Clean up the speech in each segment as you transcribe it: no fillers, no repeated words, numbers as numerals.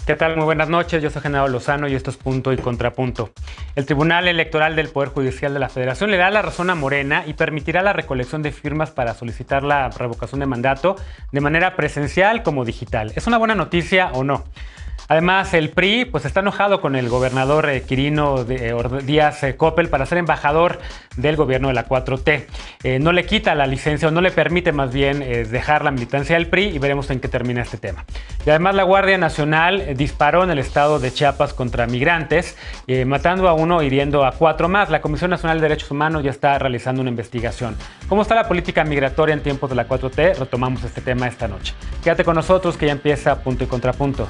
¿Qué tal? Muy buenas noches, yo soy Genaro Lozano y esto es Punto y Contrapunto. El Tribunal Electoral del Poder Judicial de la Federación le da la razón a Morena y permitirá la recolección de firmas para solicitar la revocación de mandato de manera presencial como digital. ¿Es una buena noticia o no? Además, el PRI pues, está enojado con el gobernador Quirino Díaz Coppel para ser embajador del gobierno de la 4T. No le quita la licencia, o no le permite más bien dejar la militancia del PRI, y veremos en qué termina este tema. Y además, la Guardia Nacional disparó en el estado de Chiapas contra migrantes, matando a uno, hiriendo a 4 más. La Comisión Nacional de Derechos Humanos ya está realizando una investigación. ¿Cómo está la política migratoria en tiempos de la 4T? Retomamos este tema esta noche. Quédate con nosotros que ya empieza Punto y Contrapunto.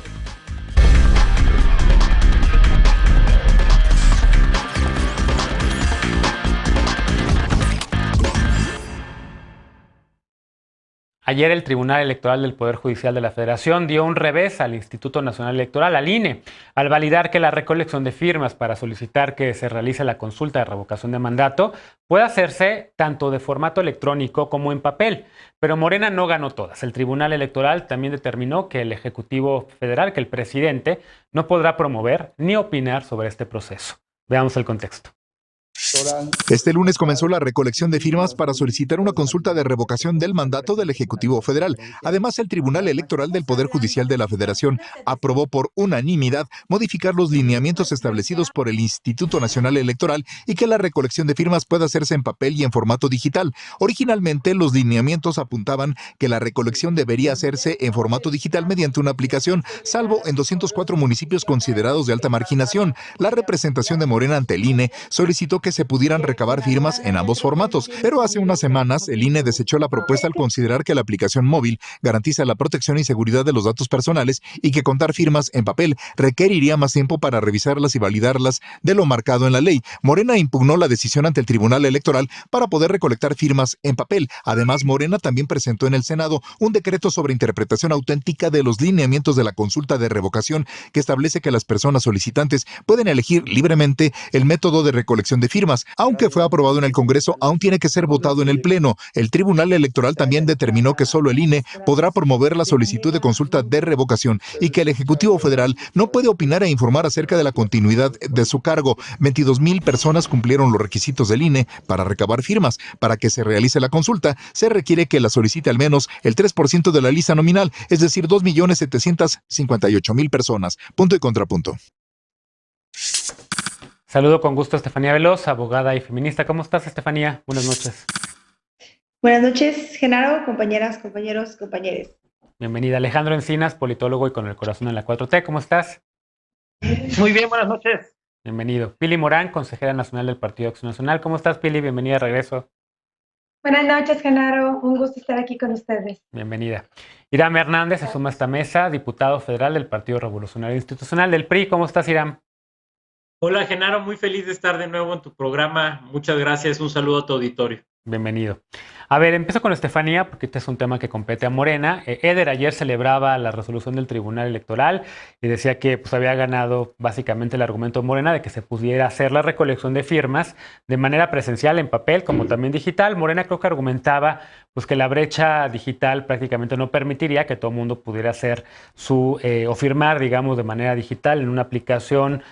Ayer el Tribunal Electoral del Poder Judicial de la Federación dio un revés al Instituto Nacional Electoral, al INE, al validar que la recolección de firmas para solicitar que se realice la consulta de revocación de mandato puede hacerse tanto de formato electrónico como en papel. Pero Morena no ganó todas. El Tribunal Electoral también determinó que el Ejecutivo Federal, que el presidente, no podrá promover ni opinar sobre este proceso. Veamos el contexto. Este lunes comenzó la recolección de firmas para solicitar una consulta de revocación del mandato del Ejecutivo Federal. Además, el Tribunal Electoral del Poder Judicial de la Federación aprobó por unanimidad modificar los lineamientos establecidos por el Instituto Nacional Electoral y que la recolección de firmas pueda hacerse en papel y en formato digital. Originalmente, los lineamientos apuntaban que la recolección debería hacerse en formato digital mediante una aplicación, salvo en 204 municipios considerados de alta marginación. La representación de Morena ante el INE solicitó que se pudieran recabar firmas en ambos formatos, pero hace unas semanas el INE desechó la propuesta al considerar que la aplicación móvil garantiza la protección y seguridad de los datos personales y que contar firmas en papel requeriría más tiempo para revisarlas y validarlas de lo marcado en la ley. Morena impugnó la decisión ante el Tribunal Electoral para poder recolectar firmas en papel. Además, Morena también presentó en el Senado un decreto sobre interpretación auténtica de los lineamientos de la consulta de revocación que establece que las personas solicitantes pueden elegir libremente el método de recolección de firmas. Aunque fue aprobado en el Congreso, aún tiene que ser votado en el Pleno. El Tribunal Electoral también determinó que solo el INE podrá promover la solicitud de consulta de revocación y que el Ejecutivo Federal no puede opinar e informar acerca de la continuidad de su cargo. 22,000 personas cumplieron los requisitos del INE para recabar firmas. Para que se realice la consulta, se requiere que la solicite al menos el 3% de la lista nominal, es decir, 2,758,000 personas. Punto y contrapunto. Saludo con gusto a Estefanía Veloz, abogada y feminista. ¿Cómo estás, Estefanía? Buenas noches. Buenas noches, Genaro, compañeras, compañeros, compañeres. Bienvenida. Alejandro Encinas, politólogo y con el corazón en la 4T. ¿Cómo estás? Muy bien, buenas noches. Bienvenido. Pili Morán, consejera nacional del Partido Acción Nacional. ¿Cómo estás, Pili? Bienvenida de regreso. Buenas noches, Genaro. Un gusto estar aquí con ustedes. Bienvenida. Iram Hernández se suma a esta mesa, diputado federal del Partido Revolucionario Institucional del PRI. ¿Cómo estás, Iram? Hola, Genaro. Muy feliz de estar de nuevo en tu programa. Muchas gracias. Un saludo a tu auditorio. Bienvenido. A ver, empiezo con Estefanía, porque este es un tema que compete a Morena. Eder ayer celebraba la resolución del Tribunal Electoral y decía que pues, había ganado básicamente el argumento de Morena de que se pudiera hacer la recolección de firmas de manera presencial en papel como también digital. Morena creo que argumentaba pues, que la brecha digital prácticamente no permitiría que todo el mundo pudiera hacer o firmar, digamos, de manera digital en una aplicación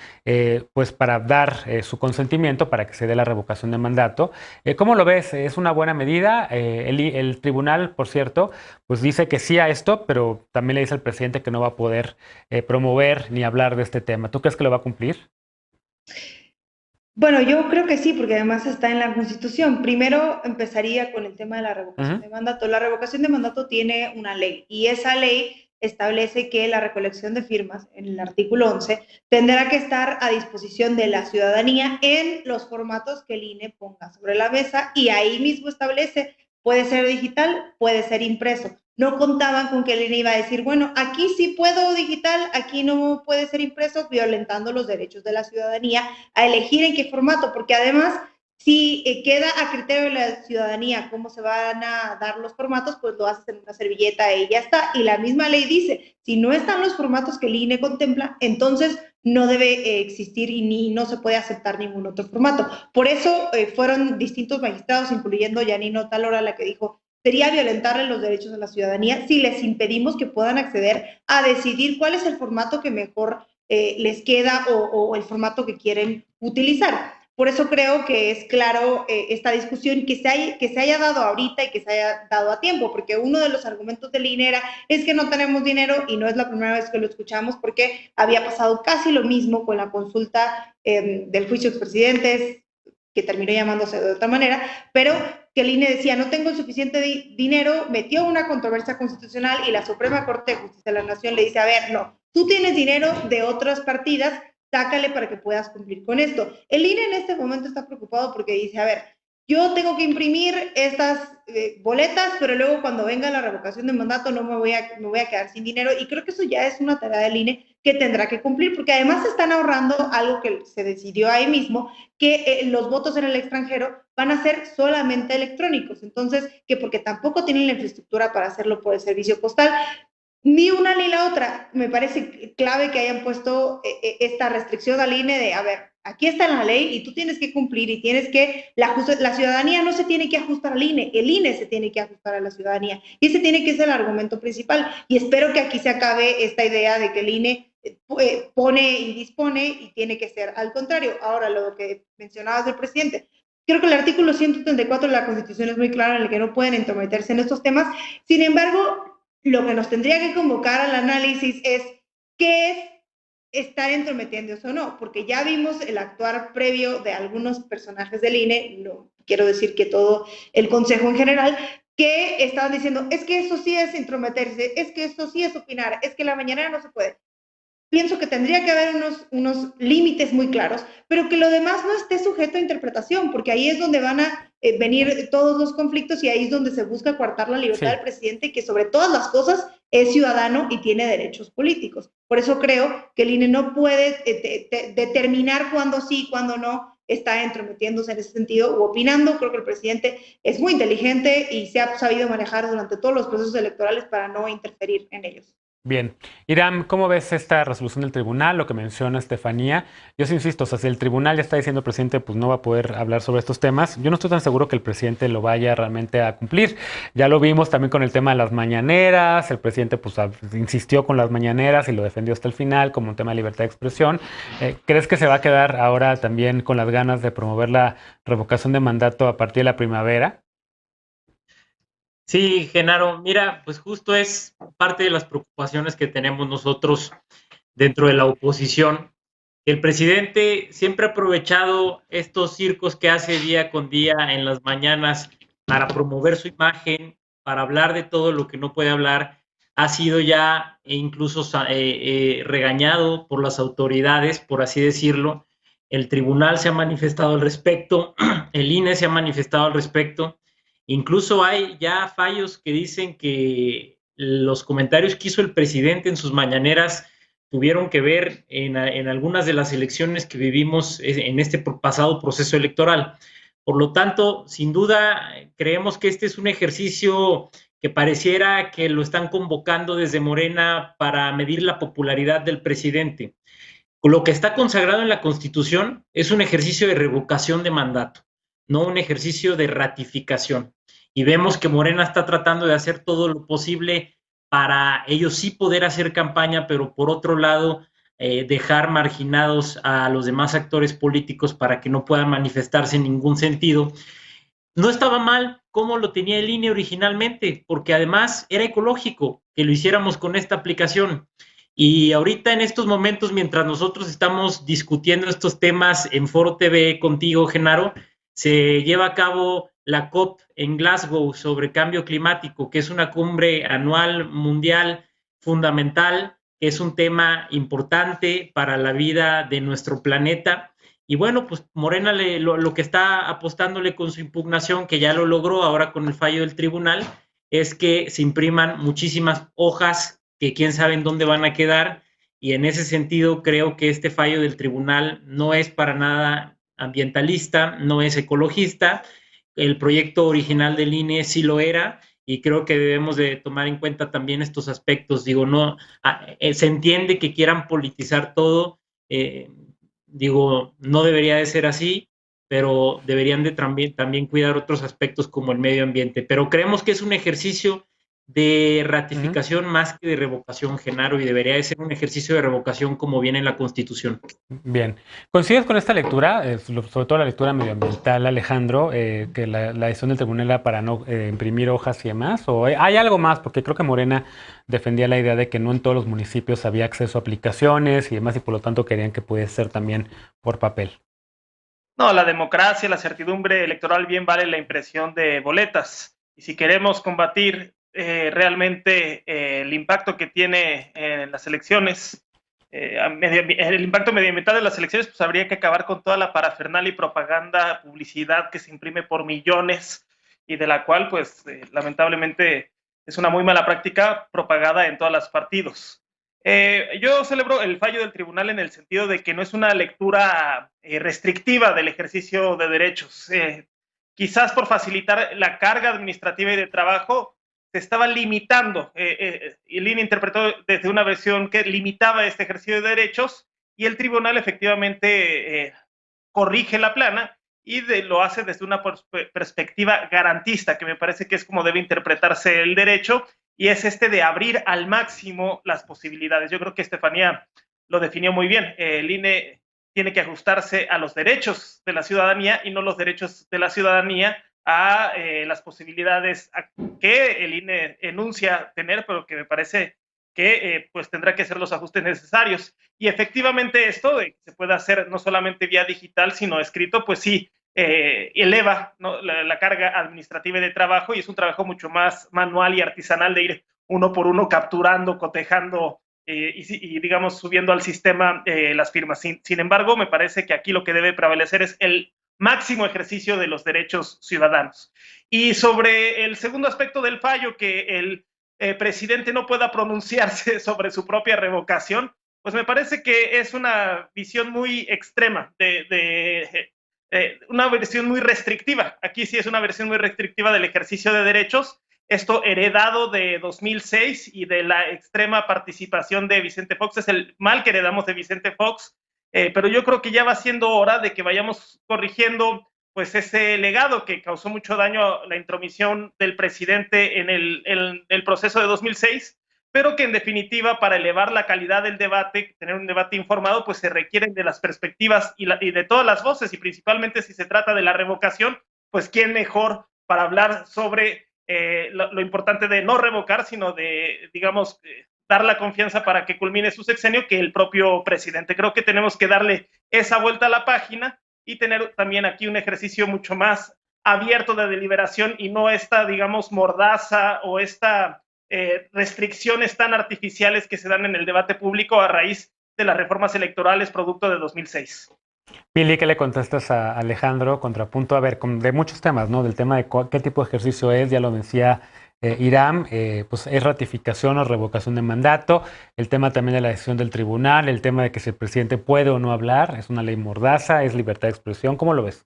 pues para dar su consentimiento para que se dé la revocación de mandato. ¿Cómo lo ves? ¿Es una buena medida? El tribunal, por cierto, pues dice que sí a esto, pero también le dice al presidente que no va a poder promover ni hablar de este tema. ¿Tú crees que lo va a cumplir? Bueno, yo creo que sí, porque además está en la Constitución. Primero empezaría con el tema de la revocación de mandato. La revocación de mandato tiene una ley y esa ley establece que la recolección de firmas, en el artículo 11, tendrá que estar a disposición de la ciudadanía en los formatos que el INE ponga sobre la mesa y ahí mismo establece, puede ser digital, puede ser impreso. No contaban con que el INE iba a decir, bueno, aquí sí puedo digital, aquí no puede ser impreso, violentando los derechos de la ciudadanía a elegir en qué formato, porque además si queda a criterio de la ciudadanía cómo se van a dar los formatos, pues lo haces en una servilleta y ya está. Y la misma ley dice, si no están los formatos que el INE contempla, entonces no debe existir y no se puede aceptar ningún otro formato. Por eso fueron distintos magistrados, incluyendo Yanino Talora, la que dijo, sería violentarle los derechos a la ciudadanía si les impedimos que puedan acceder a decidir cuál es el formato que mejor les queda o el formato que quieren utilizar. Por eso creo que es claro esta discusión que se haya dado ahorita y que se haya dado a tiempo, porque uno de los argumentos del INE es que no tenemos dinero, y no es la primera vez que lo escuchamos, porque había pasado casi lo mismo con la consulta del juicio de expresidentes, que terminó llamándose de otra manera, pero que el INE decía no tengo el suficiente dinero, metió una controversia constitucional y la Suprema Corte de Justicia de la Nación le dice, a ver, no, tú tienes dinero de otras partidas, sácale para que puedas cumplir con esto. El INE en este momento está preocupado porque dice, a ver, yo tengo que imprimir estas boletas, pero luego cuando venga la revocación de mandato me voy a quedar sin dinero, y creo que eso ya es una tarea del INE que tendrá que cumplir, porque además están ahorrando algo que se decidió ahí mismo, que los votos en el extranjero van a ser solamente electrónicos, entonces, que porque tampoco tienen la infraestructura para hacerlo por el servicio postal. Ni una ni la otra. Me parece clave que hayan puesto esta restricción al INE de, a ver, aquí está la ley y tú tienes que cumplir y tienes que, la ciudadanía no se tiene que ajustar al INE, el INE se tiene que ajustar a la ciudadanía. Y ese tiene que ser el argumento principal. Y espero que aquí se acabe esta idea de que el INE pone y dispone y tiene que ser al contrario. Ahora, lo que mencionabas del presidente, creo que el artículo 134 de la Constitución es muy claro en el que no pueden entrometerse en estos temas. Sin embargo, lo que nos tendría que convocar al análisis es qué es estar entrometiéndose o no, porque ya vimos el actuar previo de algunos personajes del INE, no quiero decir que todo el Consejo en general, que estaban diciendo, es que eso sí es entrometerse, es que eso sí es opinar, es que la mañanera no se puede. Pienso que tendría que haber unos límites muy claros, pero que lo demás no esté sujeto a interpretación, porque ahí es donde van a venir todos los conflictos y ahí es donde se busca coartar la libertad del presidente, que sobre todas las cosas es ciudadano y tiene derechos políticos. Por eso creo que el INE no puede determinar cuándo sí, cuándo no está entrometiéndose en ese sentido o opinando. Creo que el presidente es muy inteligente y se ha sabido manejar durante todos los procesos electorales para no interferir en ellos. Bien. Iram, ¿cómo ves esta resolución del tribunal, lo que menciona Estefanía? Yo sí insisto, o sea, si el tribunal ya está diciendo el presidente, pues no va a poder hablar sobre estos temas, yo no estoy tan seguro que el presidente lo vaya realmente a cumplir. Ya lo vimos también con el tema de las mañaneras, el presidente pues insistió con las mañaneras y lo defendió hasta el final como un tema de libertad de expresión. ¿Crees que se va a quedar ahora también con las ganas de promover la revocación de mandato a partir de la primavera? Sí, Genaro, mira, pues justo es parte de las preocupaciones que tenemos nosotros dentro de la oposición. El presidente siempre ha aprovechado estos circos que hace día con día en las mañanas para promover su imagen, para hablar de todo lo que no puede hablar. Ha sido ya incluso regañado por las autoridades, por así decirlo. El tribunal se ha manifestado al respecto, el INE se ha manifestado al respecto. Incluso hay ya fallos que dicen que los comentarios que hizo el presidente en sus mañaneras tuvieron que ver en algunas de las elecciones que vivimos en este pasado proceso electoral. Por lo tanto, sin duda, creemos que este es un ejercicio que pareciera que lo están convocando desde Morena para medir la popularidad del presidente. Lo que está consagrado en la Constitución es un ejercicio de revocación de mandato, no un ejercicio de ratificación. Y vemos que Morena está tratando de hacer todo lo posible para ellos sí poder hacer campaña, pero por otro lado dejar marginados a los demás actores políticos para que no puedan manifestarse en ningún sentido. No estaba mal como lo tenía el INE originalmente, porque además era ecológico que lo hiciéramos con esta aplicación. Y ahorita en estos momentos, mientras nosotros estamos discutiendo estos temas en Foro TV contigo, Genaro, se lleva a cabo la COP en Glasgow sobre cambio climático, que es una cumbre anual mundial fundamental, que es un tema importante para la vida de nuestro planeta. Y bueno, pues Morena lo que está apostándole con su impugnación, que ya lo logró ahora con el fallo del tribunal, es que se impriman muchísimas hojas que quién sabe en dónde van a quedar. Y en ese sentido creo que este fallo del tribunal no es para nada ambientalista, no es ecologista. El proyecto original del INE sí lo era y creo que debemos de tomar en cuenta también estos aspectos. Digo, no, se entiende que quieran politizar todo, digo, no debería de ser así, pero deberían de también cuidar otros aspectos como el medio ambiente. Pero creemos que es un ejercicio de ratificación más que de revocación, Genaro, y debería de ser un ejercicio de revocación como viene en la Constitución. Bien. ¿Coincides con esta lectura, sobre todo la lectura medioambiental, Alejandro, que la decisión del tribunal era para no imprimir hojas y demás? ¿O hay algo más? Porque creo que Morena defendía la idea de que no en todos los municipios había acceso a aplicaciones y demás, y por lo tanto querían que pudiese ser también por papel. No, la democracia, la certidumbre electoral bien vale la impresión de boletas. Y si queremos combatir realmente el impacto que tiene en las elecciones, el impacto medioambiental de las elecciones, pues habría que acabar con toda la parafernalia y propaganda, publicidad que se imprime por millones y de la cual, pues, lamentablemente es una muy mala práctica propagada en todos los partidos. Yo celebro el fallo del tribunal en el sentido de que no es una lectura restrictiva del ejercicio de derechos. Quizás por facilitar la carga administrativa y de trabajo se estaba limitando. El INE interpretó desde una versión que limitaba este ejercicio de derechos y el tribunal efectivamente corrige la plana y lo hace desde una perspectiva garantista, que me parece que es como debe interpretarse el derecho, y es de abrir al máximo las posibilidades. Yo creo que Estefanía lo definió muy bien. El INE tiene que ajustarse a los derechos de la ciudadanía y no los derechos de la ciudadanía a las posibilidades que el INE enuncia tener, pero que me parece que pues tendrá que hacer los ajustes necesarios. Y efectivamente esto de que se pueda hacer no solamente vía digital, sino escrito, pues sí, eleva, ¿no?, la carga administrativa y de trabajo, y es un trabajo mucho más manual y artesanal de ir uno por uno capturando, cotejando y digamos subiendo al sistema las firmas. Sin embargo, me parece que aquí lo que debe prevalecer es el máximo ejercicio de los derechos ciudadanos. Y sobre el segundo aspecto del fallo, que el presidente no pueda pronunciarse sobre su propia revocación, pues me parece que es una visión muy extrema una versión muy restrictiva. Aquí sí es una versión muy restrictiva del ejercicio de derechos, esto heredado de 2006 y de la extrema participación de Vicente Fox. Es el mal que heredamos de Vicente Fox, pero yo creo que ya va siendo hora de que vayamos corrigiendo pues ese legado que causó mucho daño a la intromisión del presidente en el proceso de 2006, pero que en definitiva, para elevar la calidad del debate, tener un debate informado, pues se requieren de las perspectivas y de todas las voces, y principalmente si se trata de la revocación, pues quién mejor para hablar sobre lo importante de no revocar, sino de, digamos, dar la confianza para que culmine su sexenio, que el propio presidente. Creo que tenemos que darle esa vuelta a la página y tener también aquí un ejercicio mucho más abierto de deliberación y no esta, digamos, mordaza o esta restricciones tan artificiales que se dan en el debate público a raíz de las reformas electorales producto de 2006. Pili, ¿qué le contestas a Alejandro? Contrapunto, a ver, de muchos temas, ¿no? Del tema de qué tipo de ejercicio es, ya lo decía Hiram, pues es ratificación o revocación de mandato, el tema también de la decisión del tribunal, el tema de que si el presidente puede o no hablar, es una ley mordaza, es libertad de expresión, ¿cómo lo ves?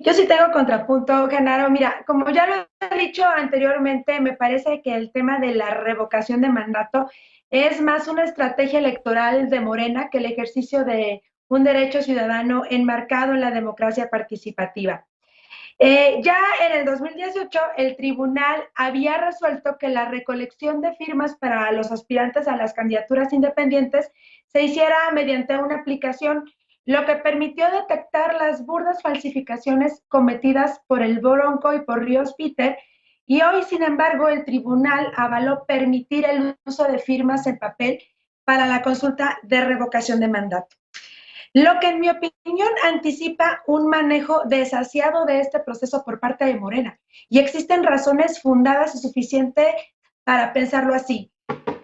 Yo sí tengo contrapunto, Genaro. Mira, como ya lo he dicho anteriormente, me parece que el tema de la revocación de mandato es más una estrategia electoral de Morena que el ejercicio de un derecho ciudadano enmarcado en la democracia participativa. Ya en el 2018, el tribunal había resuelto que la recolección de firmas para los aspirantes a las candidaturas independientes se hiciera mediante una aplicación, lo que permitió detectar las burdas falsificaciones cometidas por el Bronco y por Ríos Peter, y hoy, sin embargo, el tribunal avaló permitir el uso de firmas en papel para la consulta de revocación de mandato. Lo que, en mi opinión, anticipa un manejo desasiado de este proceso por parte de Morena, y existen razones fundadas y suficientes para pensarlo así.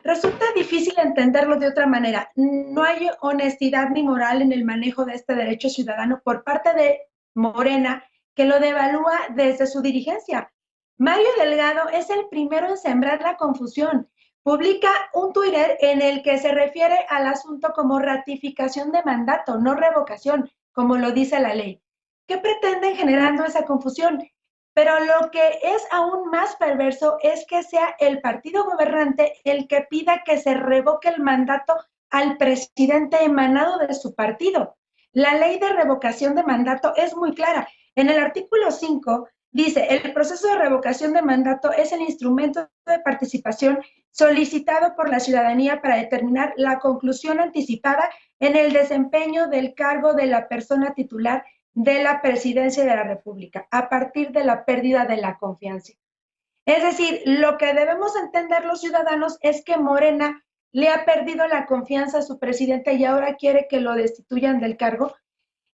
Resulta difícil entenderlo de otra manera. No hay honestidad ni moral en el manejo de este derecho ciudadano por parte de Morena, que lo devalúa desde su dirigencia. Mario Delgado es el primero en sembrar la confusión. Publica un Twitter en el que se refiere al asunto como ratificación de mandato, no revocación, como lo dice la ley. ¿Qué pretenden generando esa confusión? Pero lo que es aún más perverso es que sea el partido gobernante el que pida que se revoque el mandato al presidente emanado de su partido. La ley de revocación de mandato es muy clara. En el artículo 5 dice, el proceso de revocación de mandato es el instrumento de participación solicitado por la ciudadanía para determinar la conclusión anticipada en el desempeño del cargo de la persona titular de la presidencia de la República, a partir de la pérdida de la confianza. Es decir, lo que debemos entender los ciudadanos es que Morena le ha perdido la confianza a su presidente y ahora quiere que lo destituyan del cargo.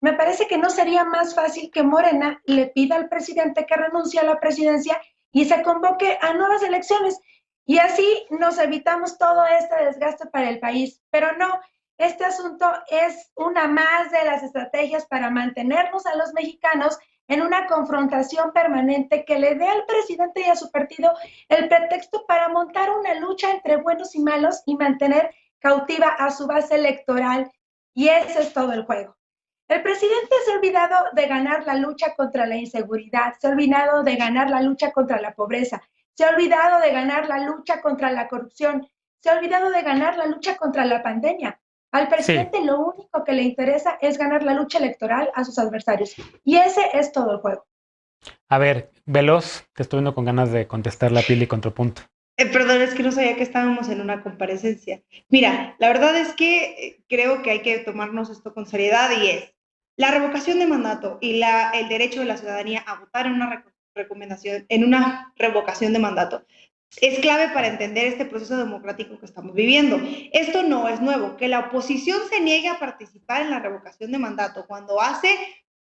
Me parece que no sería más fácil que Morena le pida al presidente que renuncie a la presidencia y se convoque a nuevas elecciones. Y así nos evitamos todo este desgaste para el país. Pero no, este asunto es una más de las estrategias para mantenernos a los mexicanos en una confrontación permanente que le dé al presidente y a su partido el pretexto para montar una lucha entre buenos y malos y mantener cautiva a su base electoral. Y ese es todo el juego. El presidente se ha olvidado de ganar la lucha contra la inseguridad, se ha olvidado de ganar la lucha contra la pobreza, se ha olvidado de ganar la lucha contra la corrupción, se ha olvidado de ganar la lucha contra la pandemia. Al presidente lo único que le interesa es ganar la lucha electoral a sus adversarios. Y ese es todo el juego. A ver, Veloz, te estoy viendo con ganas de contestar la pila y contrapunto. Perdón, es que no sabía que estábamos en una comparecencia. Mira, la verdad es que creo que hay que tomarnos esto con seriedad y es la revocación de mandato y el derecho de la ciudadanía a votar en una revocación de mandato es clave para entender este proceso democrático que estamos viviendo. Esto no es nuevo. Que la oposición se niegue a participar en la revocación de mandato cuando hace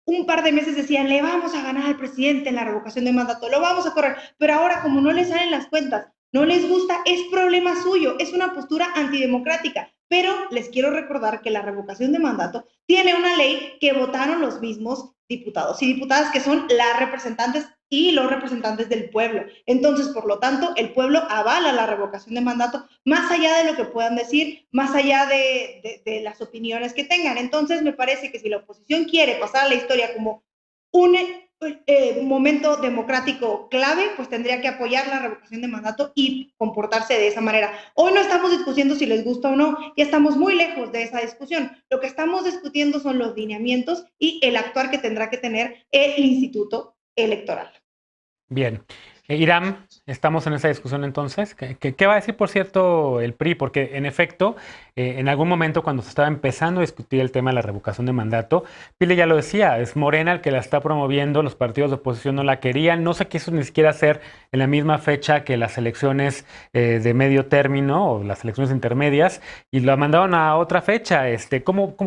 un par de meses decían, le vamos a ganar al presidente en la revocación de mandato, lo vamos a correr, pero ahora como no les salen las cuentas, no les gusta, es problema suyo, es una postura antidemocrática. Pero les quiero recordar que la revocación de mandato tiene una ley que votaron los mismos diputados y diputadas que son las representantes y los representantes del pueblo. Entonces, por lo tanto, el pueblo avala la revocación de mandato, más allá de lo que puedan decir, más allá de las opiniones que tengan. Entonces, me parece que si la oposición quiere pasar a la historia como un momento democrático clave, pues tendría que apoyar la revocación de mandato y comportarse de esa manera. Hoy no estamos discutiendo si les gusta o no, ya estamos muy lejos de esa discusión. Lo que estamos discutiendo son los lineamientos y el actuar que tendrá que tener el Instituto Electoral. Bien. Iram, estamos en esa discusión entonces. ¿Qué va a decir, por cierto, el PRI? Porque, en efecto, en algún momento cuando se estaba empezando a discutir el tema de la revocación de mandato, Pile ya lo decía, es Morena el que la está promoviendo, los partidos de oposición no la querían, no se quiso ni siquiera hacer en la misma fecha que las elecciones de medio término o las elecciones intermedias y la mandaron a otra fecha.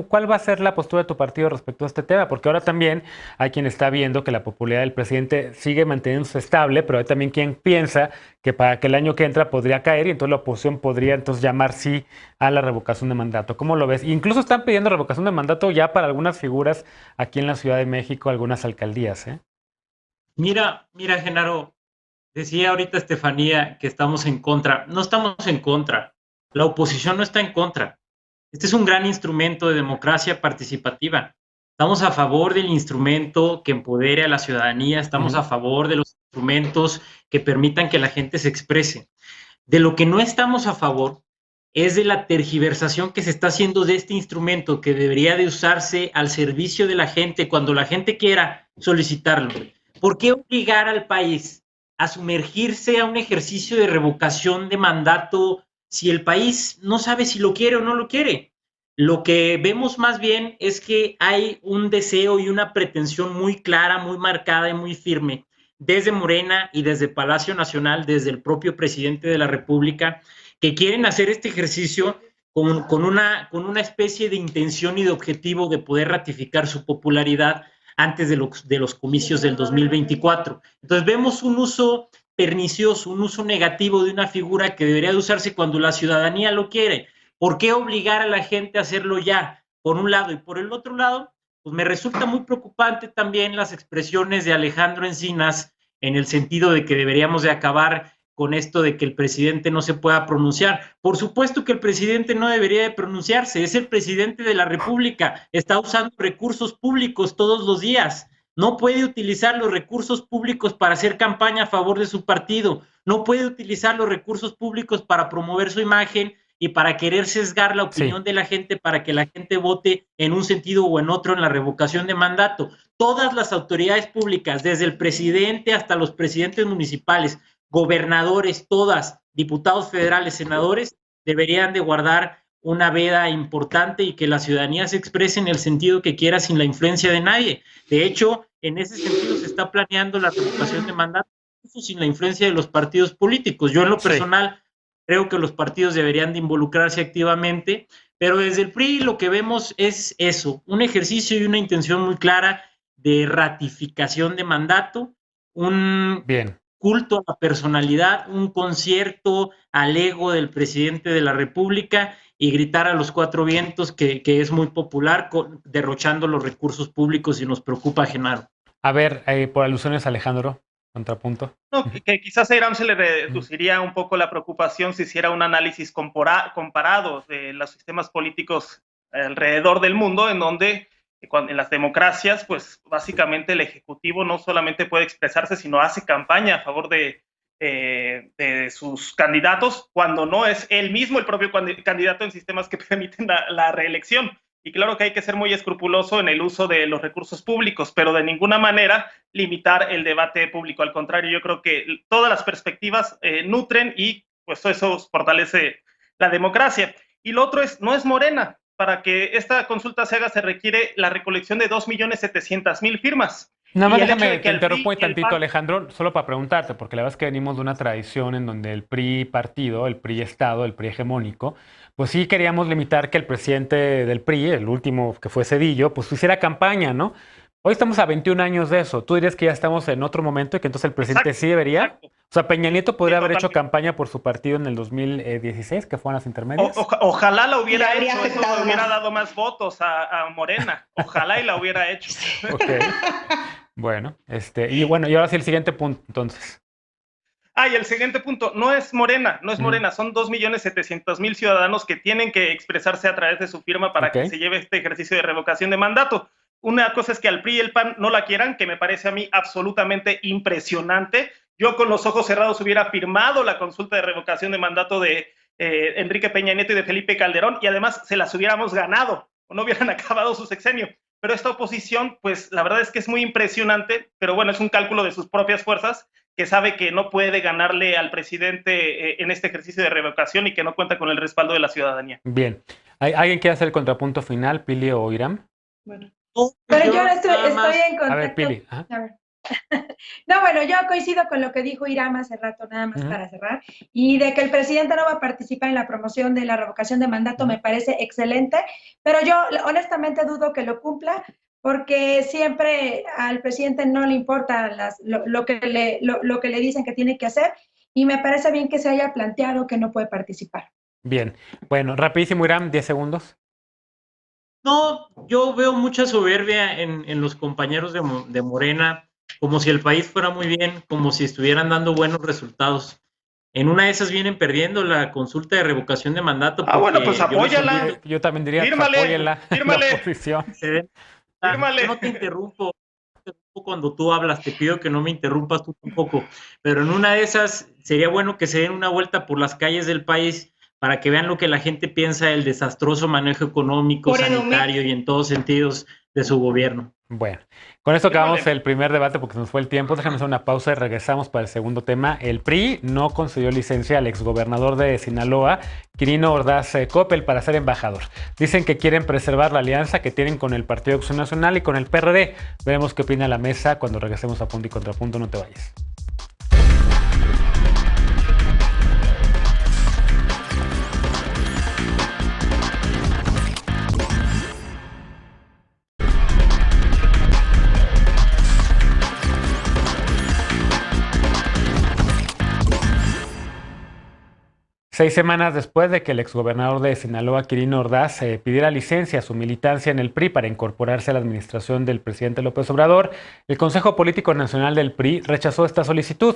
¿Cuál va a ser la postura de tu partido respecto a este tema? Porque ahora también hay quien está viendo que la popularidad del presidente sigue manteniéndose estable, pero hay también quien piensa que para que el año que entra podría caer y entonces la oposición podría entonces llamar sí a la revocación de mandato. ¿Cómo lo ves? Incluso están pidiendo revocación de mandato ya para algunas figuras aquí en la Ciudad de México, algunas alcaldías, ¿eh? Mira, Genaro, decía ahorita Estefanía que estamos en contra. No estamos en contra. La oposición no está en contra. Este es un gran instrumento de democracia participativa. Estamos a favor del instrumento que empodere a la ciudadanía, estamos a favor de los instrumentos que permitan que la gente se exprese. De lo que no estamos a favor es de la tergiversación que se está haciendo de este instrumento que debería de usarse al servicio de la gente cuando la gente quiera solicitarlo. ¿Por qué obligar al país a sumergirse a un ejercicio de revocación de mandato si el país no sabe si lo quiere o no lo quiere? Lo que vemos más bien es que hay un deseo y una pretensión muy clara, muy marcada y muy firme desde Morena y desde Palacio Nacional, desde el propio presidente de la República, que quieren hacer este ejercicio con una especie de intención y de objetivo de poder ratificar su popularidad antes de los comicios del 2024. Entonces vemos un uso pernicioso, un uso negativo de una figura que debería de usarse cuando la ciudadanía lo quiere. ¿Por qué obligar a la gente a hacerlo ya? Por un lado. Y por el otro lado, pues me resulta muy preocupante también las expresiones de Alejandro Encinas en el sentido de que deberíamos de acabar con esto de que el presidente no se pueda pronunciar. Por supuesto que el presidente no debería de pronunciarse, es el presidente de la República, está usando recursos públicos todos los días. No puede utilizar los recursos públicos para hacer campaña a favor de su partido, no puede utilizar los recursos públicos para promover su imagen y para querer sesgar la opinión de la gente para que la gente vote en un sentido o en otro en la revocación de mandato. Todas las autoridades públicas, desde el presidente hasta los presidentes municipales, gobernadores, todas, diputados federales, senadores, deberían de guardar una veda importante y que la ciudadanía se exprese en el sentido que quiera sin la influencia de nadie. De hecho, en ese sentido se está planeando la revocación de mandato sin la influencia de los partidos políticos. Yo en lo personal creo que los partidos deberían de involucrarse activamente, pero desde el PRI lo que vemos es eso, un ejercicio y una intención muy clara de ratificación de mandato, un culto a la personalidad, un concierto al ego del presidente de la República y gritar a los cuatro vientos que es muy popular, derrochando los recursos públicos y nos preocupa, Genaro. A ver, por alusiones, Alejandro, contrapunto. No, que quizás a Iram se le reduciría un poco la preocupación si hiciera un análisis comparado de los sistemas políticos alrededor del mundo, en donde en las democracias, pues básicamente el Ejecutivo no solamente puede expresarse, sino hace campaña a favor de sus candidatos, cuando no es él mismo el propio candidato en sistemas que permiten la reelección. Y claro que hay que ser muy escrupuloso en el uso de los recursos públicos, pero de ninguna manera limitar el debate público. Al contrario, yo creo que todas las perspectivas nutren y pues eso fortalece la democracia. Y lo otro no es Morena. Para que esta consulta se haga se requiere la recolección de 2.700.000 firmas. Nada más déjame que interrumpo un tantito, Alejandro, solo para preguntarte, porque la verdad es que venimos de una tradición en donde el PRI partido, el PRI Estado, el PRI hegemónico, pues sí queríamos limitar que el presidente del PRI, el último que fue Zedillo, pues hiciera campaña, ¿no? Hoy estamos a 21 años de eso. ¿Tú dirías que ya estamos en otro momento y que entonces el presidente sí debería? Exacto. O sea, Peña Nieto podría haber hecho campaña por su partido en el 2016, que fueron las intermedias. Ojalá la hubiera hecho, eso le hubiera dado más votos a Morena. Ojalá y la hubiera hecho. Ok. Bueno, y ahora sí el siguiente punto, entonces. Y el siguiente punto, no es Morena, son 2.700.000 ciudadanos que tienen que expresarse a través de su firma para que se lleve este ejercicio de revocación de mandato. Una cosa es que al PRI y el PAN no la quieran, que me parece a mí absolutamente impresionante. Yo con los ojos cerrados hubiera firmado la consulta de revocación de mandato de Enrique Peña Nieto y de Felipe Calderón, y además se las hubiéramos ganado, o no hubieran acabado su sexenio. Pero esta oposición, pues la verdad es que es muy impresionante, pero bueno, es un cálculo de sus propias fuerzas, que sabe que no puede ganarle al presidente en este ejercicio de revocación y que no cuenta con el respaldo de la ciudadanía. Bien. ¿Alguien quiere hacer el contrapunto final, Pili o Iram? Bueno. Pero yo estoy en contacto. A ver, Pili. A ver. No, bueno, yo coincido con lo que dijo Iram hace rato, nada más para cerrar, y de que el presidente no va a participar en la promoción de la revocación de mandato me parece excelente, pero yo honestamente dudo que lo cumpla, porque siempre al presidente no le importa lo que le dicen que tiene que hacer, y me parece bien que se haya planteado que no puede participar. Bien, bueno, rapidísimo, Iram, 10 segundos. No, yo veo mucha soberbia en los compañeros de Morena, como si el país fuera muy bien, como si estuvieran dando buenos resultados. En una de esas vienen perdiendo la consulta de revocación de mandato. Bueno, pues apóyala. Yo también diría, fírmale. La oposición. Fírmale. No te interrumpo cuando tú hablas, te pido que no me interrumpas tú tampoco, pero en una de esas sería bueno que se den una vuelta por las calles del país para que vean lo que la gente piensa del desastroso manejo económico, sanitario y en todos sentidos de su gobierno. Bueno, con esto acabamos el primer debate porque se nos fue el tiempo. Déjame hacer una pausa y regresamos para el segundo tema. El PRI no concedió licencia al exgobernador de Sinaloa, Quirino Ordaz Coppel, para ser embajador. Dicen que quieren preservar la alianza que tienen con el Partido Acción Nacional y con el PRD. Veremos qué opina la mesa cuando regresemos a Punto y Contrapunto. No te vayas. Seis semanas después de que el exgobernador de Sinaloa, Quirino Ordaz, pidiera licencia a su militancia en el PRI para incorporarse a la administración del presidente López Obrador, el Consejo Político Nacional del PRI rechazó esta solicitud.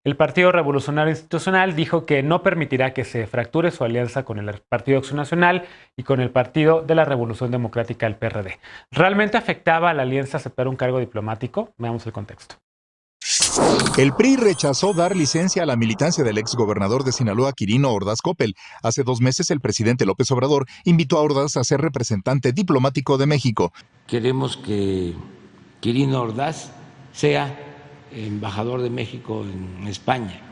El Partido Revolucionario Institucional dijo que no permitirá que se fracture su alianza con el Partido Acción Nacional y con el Partido de la Revolución Democrática, el PRD. ¿Realmente afectaba a la alianza aceptar un cargo diplomático? Veamos el contexto. El PRI rechazó dar licencia a la militancia del exgobernador de Sinaloa, Quirino Ordaz Coppel. Hace 2 meses, el presidente López Obrador invitó a Ordaz a ser representante diplomático de México. Queremos que Quirino Ordaz sea embajador de México en España.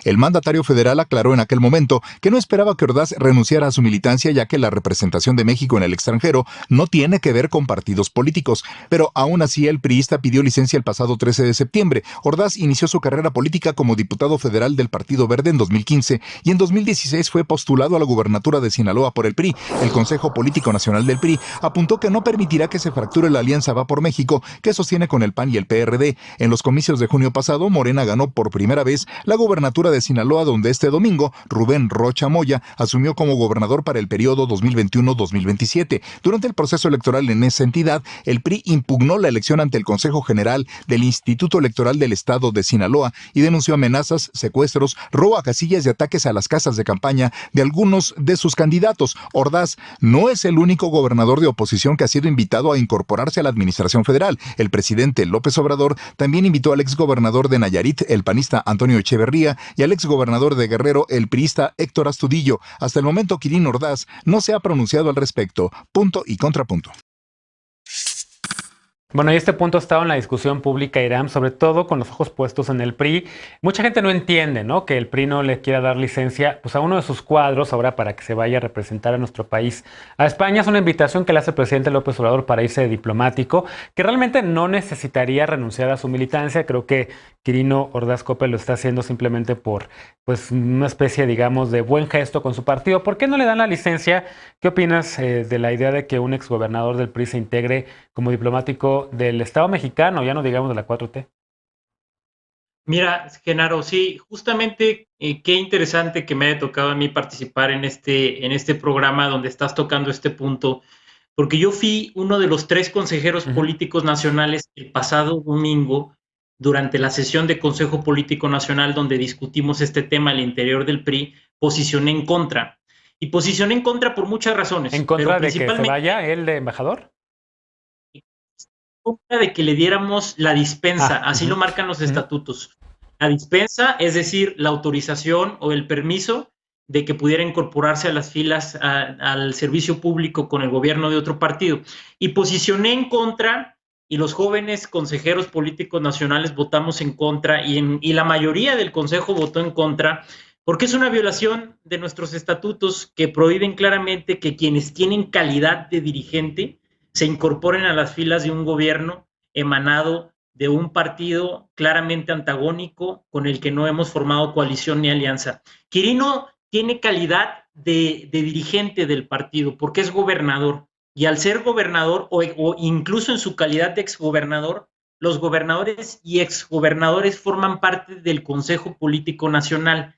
El mandatario federal aclaró en aquel momento que no esperaba que Ordaz renunciara a su militancia, ya que la representación de México en el extranjero no tiene que ver con partidos políticos. Pero aún así, el priista pidió licencia el pasado 13 de septiembre. Ordaz inició su carrera política como diputado federal del Partido Verde en 2015 y en 2016 fue postulado a la gubernatura de Sinaloa por el PRI. El Consejo Político Nacional del PRI apuntó que no permitirá que se fracture la alianza Va por México que sostiene con el PAN y el PRD. En los comicios de junio pasado, Morena ganó por primera vez la gubernatura de Sinaloa, donde este domingo Rubén Rocha Moya asumió como gobernador para el periodo 2021-2027. Durante el proceso electoral en esa entidad, el PRI impugnó la elección ante el Consejo General del Instituto Electoral del Estado de Sinaloa y denunció amenazas, secuestros, robo a casillas y ataques a las casas de campaña de algunos de sus candidatos. Ordaz no es el único gobernador de oposición que ha sido invitado a incorporarse a la administración federal. El presidente López Obrador también invitó al exgobernador de Nayarit, el panista Antonio Echeverría, y al exgobernador de Guerrero, el priista Héctor Astudillo. Hasta el momento, Quirino Ordaz no se ha pronunciado al respecto. Punto y contrapunto. Bueno, y este punto ha estado en la discusión pública, Irán, sobre todo con los ojos puestos en el PRI. Mucha gente no entiende, ¿no?, que el PRI no le quiera dar licencia pues, a uno de sus cuadros ahora para que se vaya a representar a nuestro país a España. Es una invitación que le hace el presidente López Obrador para irse de diplomático, que realmente no necesitaría renunciar a su militancia. Creo que Quirino Ordaz Coppel lo está haciendo simplemente por pues, una especie, digamos, de buen gesto con su partido. ¿Por qué no le dan la licencia? ¿Qué opinas de la idea de que un exgobernador del PRI se integre como diplomático del Estado mexicano, ya no digamos de la 4T? Mira, Genaro, sí, justamente qué interesante que me haya tocado a mí participar en este programa donde estás tocando este punto, porque yo fui uno de los 3 consejeros políticos nacionales el pasado domingo durante la sesión de Consejo Político Nacional donde discutimos este tema al interior del PRI. Posicioné en contra. Y posicioné en contra por muchas razones. ¿En contra de que se vaya él de embajador? De que le diéramos la dispensa, así lo marcan los estatutos. La dispensa, es decir, la autorización o el permiso de que pudiera incorporarse a las filas al servicio público con el gobierno de otro partido. Y posicioné en contra, y los jóvenes consejeros políticos nacionales votamos en contra, y la mayoría del consejo votó en contra, porque es una violación de nuestros estatutos que prohíben claramente que quienes tienen calidad de dirigente se incorporen a las filas de un gobierno emanado de un partido claramente antagónico con el que no hemos formado coalición ni alianza. Quirino tiene calidad de dirigente del partido porque es gobernador, y al ser gobernador o incluso en su calidad de exgobernador, los gobernadores y exgobernadores forman parte del Consejo Político Nacional,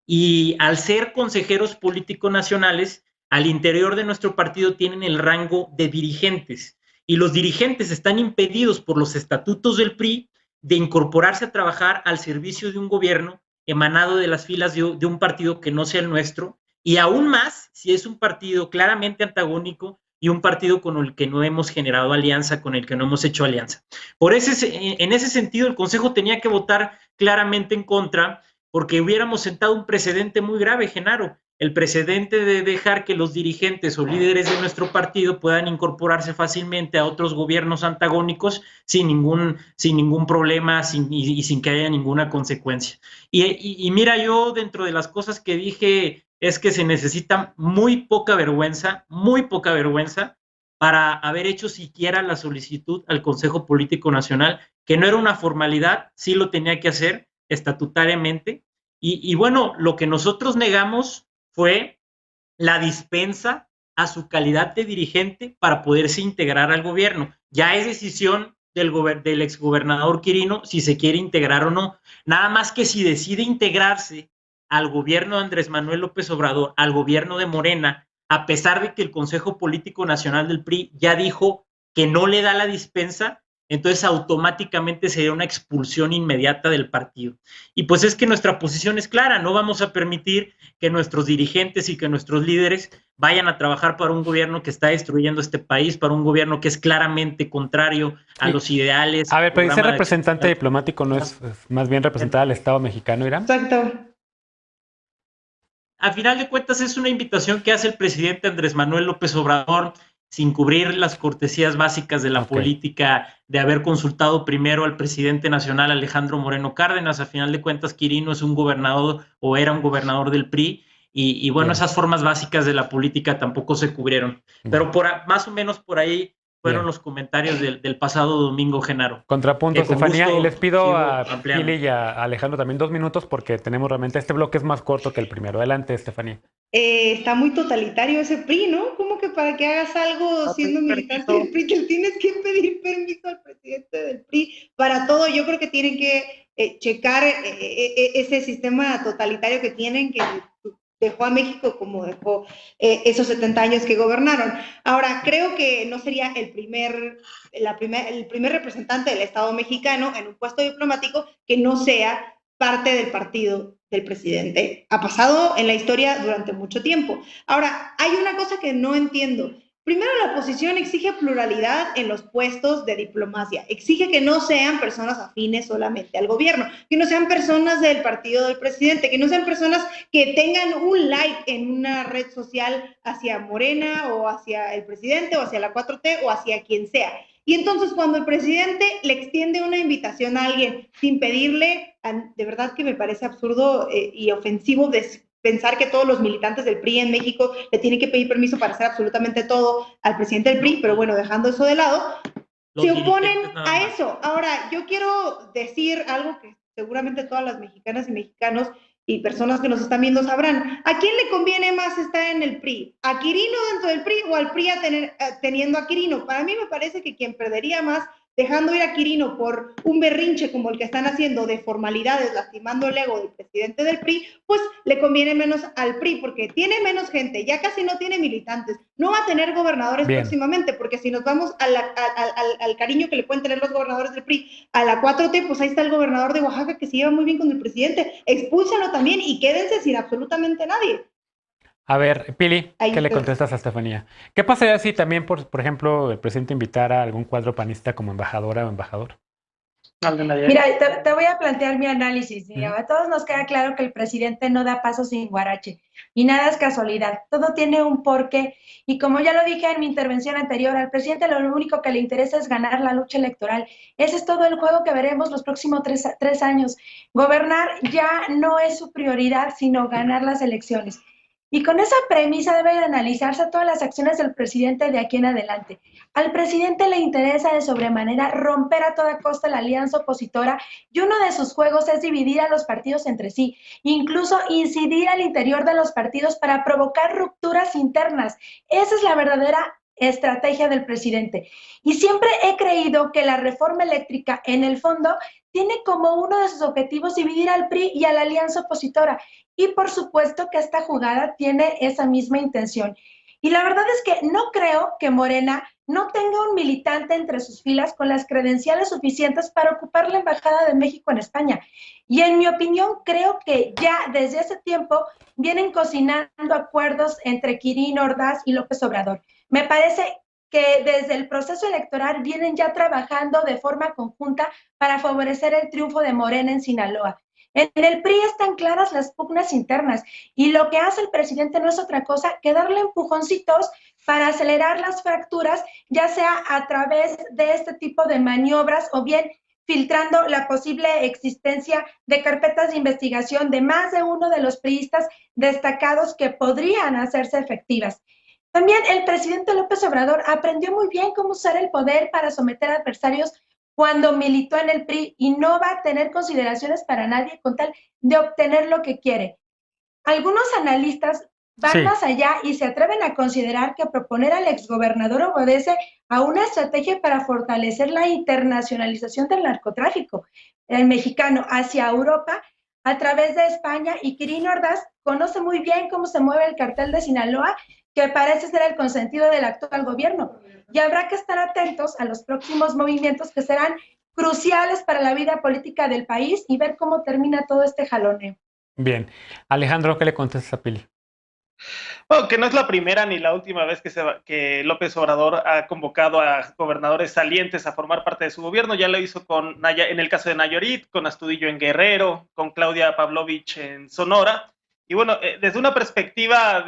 y al ser consejeros políticos nacionales, al interior de nuestro partido tienen el rango de dirigentes, y los dirigentes están impedidos por los estatutos del PRI de incorporarse a trabajar al servicio de un gobierno emanado de las filas de un partido que no sea el nuestro, y aún más si es un partido claramente antagónico y un partido con el que no hemos generado alianza, con el que no hemos hecho alianza. En ese sentido, el Consejo tenía que votar claramente en contra, porque hubiéramos sentado un precedente muy grave, Genaro. El precedente de dejar que los dirigentes o líderes de nuestro partido puedan incorporarse fácilmente a otros gobiernos antagónicos sin ningún problema y sin que haya ninguna consecuencia. Y mira, yo dentro de las cosas que dije es que se necesita muy poca vergüenza para haber hecho siquiera la solicitud al Consejo Político Nacional, que no era una formalidad, sí lo tenía que hacer estatutariamente. Y bueno, lo que nosotros negamos fue la dispensa a su calidad de dirigente para poderse integrar al gobierno. Ya es decisión del exgobernador Quirino si se quiere integrar o no. Nada más que si decide integrarse al gobierno de Andrés Manuel López Obrador, al gobierno de Morena, a pesar de que el Consejo Político Nacional del PRI ya dijo que no le da la dispensa, entonces automáticamente sería una expulsión inmediata del partido. Y pues es que nuestra posición es clara, no vamos a permitir que nuestros dirigentes y que nuestros líderes vayan a trabajar para un gobierno que está destruyendo este país, para un gobierno que es claramente contrario a los ideales. A ver, pero ese representante diplomático no es más bien representar al Estado mexicano, Irán. Exacto. A final de cuentas es una invitación que hace el presidente Andrés Manuel López Obrador sin cubrir las cortesías básicas de la política, de haber consultado primero al presidente nacional Alejandro Moreno Cárdenas. A final de cuentas, Quirino es un gobernador o era un gobernador del PRI, y bueno, esas formas básicas de la política tampoco se cubrieron. Pero más o menos por ahí fueron los comentarios del pasado domingo, Genaro. Contrapunto, Estefanía, y les pido a Pili y a Alejandro también 2 minutos porque tenemos realmente, este bloque es más corto que el primero. Adelante, Estefanía. Está muy totalitario ese PRI, ¿no? Como que para que hagas algo siendo militante del PRI, te tienes que pedir permiso al presidente del PRI para todo. Yo creo que tienen que checar ese sistema totalitario que tienen, que dejó a México como dejó esos 70 años que gobernaron. Ahora, creo que no sería el primer representante del Estado mexicano en un puesto diplomático que no sea parte del partido del presidente. Ha pasado en la historia durante mucho tiempo. Ahora, hay una cosa que no entiendo. Primero, la oposición exige pluralidad en los puestos de diplomacia. Exige que no sean personas afines solamente al gobierno, que no sean personas del partido del presidente, que no sean personas que tengan un like en una red social hacia Morena o hacia el presidente o hacia la 4T o hacia quien sea. Y entonces cuando el presidente le extiende una invitación a alguien sin pedirle, de verdad que me parece absurdo y ofensivo pensar que todos los militantes del PRI en México le tienen que pedir permiso para hacer absolutamente todo al presidente del PRI, pero bueno, dejando eso de lado, se oponen a eso. Ahora, yo quiero decir algo que seguramente todas las mexicanas y mexicanos y personas que nos están viendo sabrán. ¿A quién le conviene más estar en el PRI? ¿A Quirino dentro del PRI o al PRI teniendo a Quirino? Para mí me parece que quien perdería más dejando ir a Quirino por un berrinche como el que están haciendo de formalidades, lastimando el ego del presidente del PRI, pues le conviene menos al PRI, porque tiene menos gente, ya casi no tiene militantes, no va a tener gobernadores próximamente, porque si nos vamos al cariño que le pueden tener los gobernadores del PRI a la 4T, pues ahí está el gobernador de Oaxaca que se lleva muy bien con el presidente, expúlsalo también y quédense sin absolutamente nadie. A ver, Pili, ¿qué le contestas a Estefanía? ¿Qué pasaría si también, por ejemplo, el presidente invitara a algún cuadro panista como embajadora o embajador? Mira, te voy a plantear mi análisis. Mira, a todos nos queda claro que el presidente no da paso sin guarache y nada es casualidad. Todo tiene un porqué y como ya lo dije en mi intervención anterior, al presidente lo único que le interesa es ganar la lucha electoral. Ese es todo el juego que veremos los próximos tres años. Gobernar ya no es su prioridad, sino ganar las elecciones. Y con esa premisa deben analizarse todas las acciones del presidente de aquí en adelante. Al presidente le interesa de sobremanera romper a toda costa la alianza opositora y uno de sus juegos es dividir a los partidos entre sí, incluso incidir al interior de los partidos para provocar rupturas internas. Esa es la verdadera estrategia del presidente. Y siempre he creído que la reforma eléctrica, en el fondo, tiene como uno de sus objetivos dividir al PRI y a la alianza opositora. Y por supuesto que esta jugada tiene esa misma intención. Y la verdad es que no creo que Morena no tenga un militante entre sus filas con las credenciales suficientes para ocupar la Embajada de México en España. Y en mi opinión, creo que ya desde ese tiempo vienen cocinando acuerdos entre Quirino Ordaz y López Obrador. Me parece que desde el proceso electoral vienen ya trabajando de forma conjunta para favorecer el triunfo de Morena en Sinaloa. En el PRI están claras las pugnas internas y lo que hace el presidente no es otra cosa que darle empujoncitos para acelerar las fracturas, ya sea a través de este tipo de maniobras o bien filtrando la posible existencia de carpetas de investigación de más de uno de los priistas destacados que podrían hacerse efectivas. También el presidente López Obrador aprendió muy bien cómo usar el poder para someter a adversarios cuando militó en el PRI y no va a tener consideraciones para nadie con tal de obtener lo que quiere. Algunos analistas van más allá y se atreven a considerar que proponer al exgobernador obedece a una estrategia para fortalecer la internacionalización del narcotráfico mexicano hacia Europa a través de España, y Quirino Ordaz conoce muy bien cómo se mueve el cartel de Sinaloa, que parece ser el consentido del actual gobierno. Y habrá que estar atentos a los próximos movimientos que serán cruciales para la vida política del país y ver cómo termina todo este jaloneo. Bien. Alejandro, ¿qué le contestas a Pili? Bueno, que no es la primera ni la última vez que López Obrador ha convocado a gobernadores salientes a formar parte de su gobierno. Ya lo hizo en el caso de Nayarit, con Astudillo en Guerrero, con Claudia Pavlovich en Sonora. Y bueno, desde una perspectiva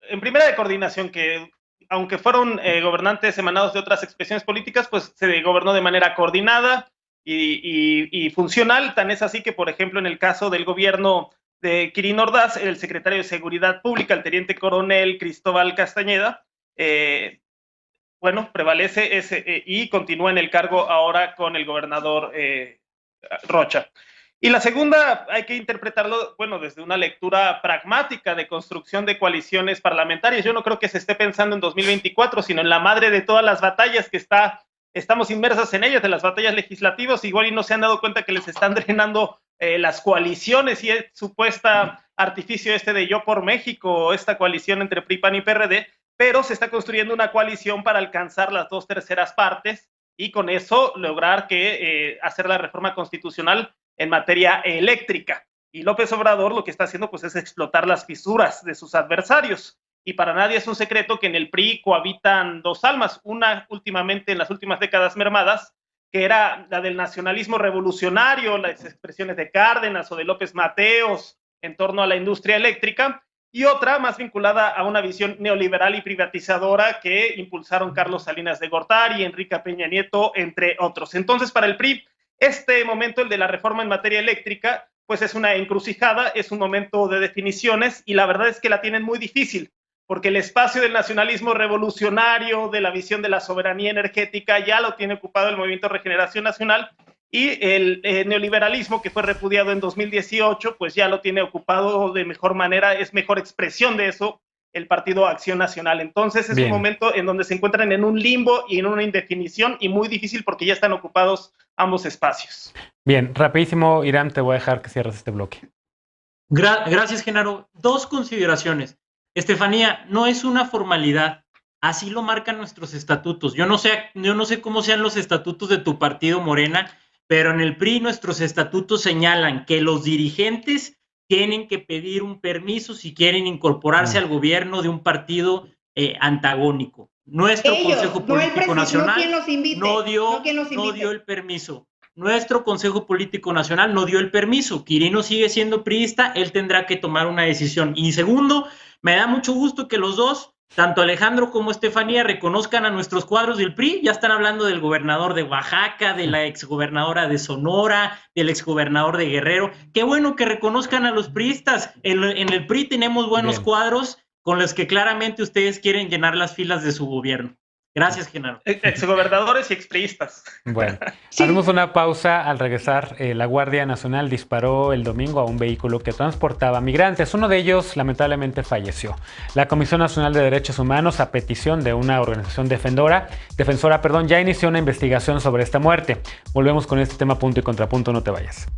en primera de coordinación, que aunque fueron gobernantes emanados de otras expresiones políticas, pues se gobernó de manera coordinada y funcional. Tan es así que, por ejemplo, en el caso del gobierno de Quirino Ordaz, el secretario de Seguridad Pública, el teniente coronel Cristóbal Castañeda, prevalece y continúa en el cargo ahora con el gobernador Rocha. Y la segunda hay que interpretarlo, desde una lectura pragmática de construcción de coaliciones parlamentarias. Yo no creo que se esté pensando en 2024, sino en la madre de todas las batallas que estamos inmersas en ellas, de las batallas legislativas. Igual y no se han dado cuenta que les están drenando las coaliciones y el supuesto artificio de Yo por México, esta coalición entre PRI, PAN y PRD, pero se está construyendo una coalición para alcanzar las 2/3 partes y con eso lograr hacer la reforma constitucional en materia eléctrica. Y López Obrador lo que está haciendo es explotar las fisuras de sus adversarios. Y para nadie es un secreto que en el PRI cohabitan dos almas, una últimamente en las últimas décadas mermadas, que era la del nacionalismo revolucionario, las expresiones de Cárdenas o de López Mateos en torno a la industria eléctrica, y otra más vinculada a una visión neoliberal y privatizadora que impulsaron Carlos Salinas de Gortari, Enrique Peña Nieto, entre otros. Entonces, para el PRI, este momento, el de la reforma en materia eléctrica, pues es una encrucijada, es un momento de definiciones y la verdad es que la tienen muy difícil, porque el espacio del nacionalismo revolucionario, de la visión de la soberanía energética, ya lo tiene ocupado el Movimiento Regeneración Nacional, y el neoliberalismo, que fue repudiado en 2018, pues ya lo tiene ocupado de mejor manera, es mejor expresión de eso el Partido Acción Nacional. Entonces es un momento en donde se encuentran en un limbo y en una indefinición, y muy difícil porque ya están ocupados ambos espacios. Bien, rapidísimo, Irán, te voy a dejar que cierres este bloque. Gracias, Genaro. Dos consideraciones. Estefanía, no es una formalidad, así lo marcan nuestros estatutos. Yo no sé cómo sean los estatutos de tu partido, Morena, pero en el PRI nuestros estatutos señalan que los dirigentes tienen que pedir un permiso si quieren incorporarse al gobierno de un partido antagónico. Nuestro Consejo Político Nacional no dio el permiso. Nuestro Consejo Político Nacional no dio el permiso. Quirino sigue siendo priista, él tendrá que tomar una decisión. Y segundo, me da mucho gusto que los dos, tanto Alejandro como Estefanía, reconozcan a nuestros cuadros del PRI. Ya están hablando del gobernador de Oaxaca, de la exgobernadora de Sonora, del exgobernador de Guerrero. Qué bueno que reconozcan a los priistas. En el PRI tenemos buenos cuadros con los que claramente ustedes quieren llenar las filas de su gobierno. Gracias, Genaro. Exgobernadores y expriistas. Bueno, haremos una pausa. Al regresar, la Guardia Nacional disparó el domingo a un vehículo que transportaba migrantes. Uno de ellos, lamentablemente, falleció. La Comisión Nacional de Derechos Humanos, a petición de una organización defensora, ya inició una investigación sobre esta muerte. Volvemos con este tema punto y contrapunto. No te vayas.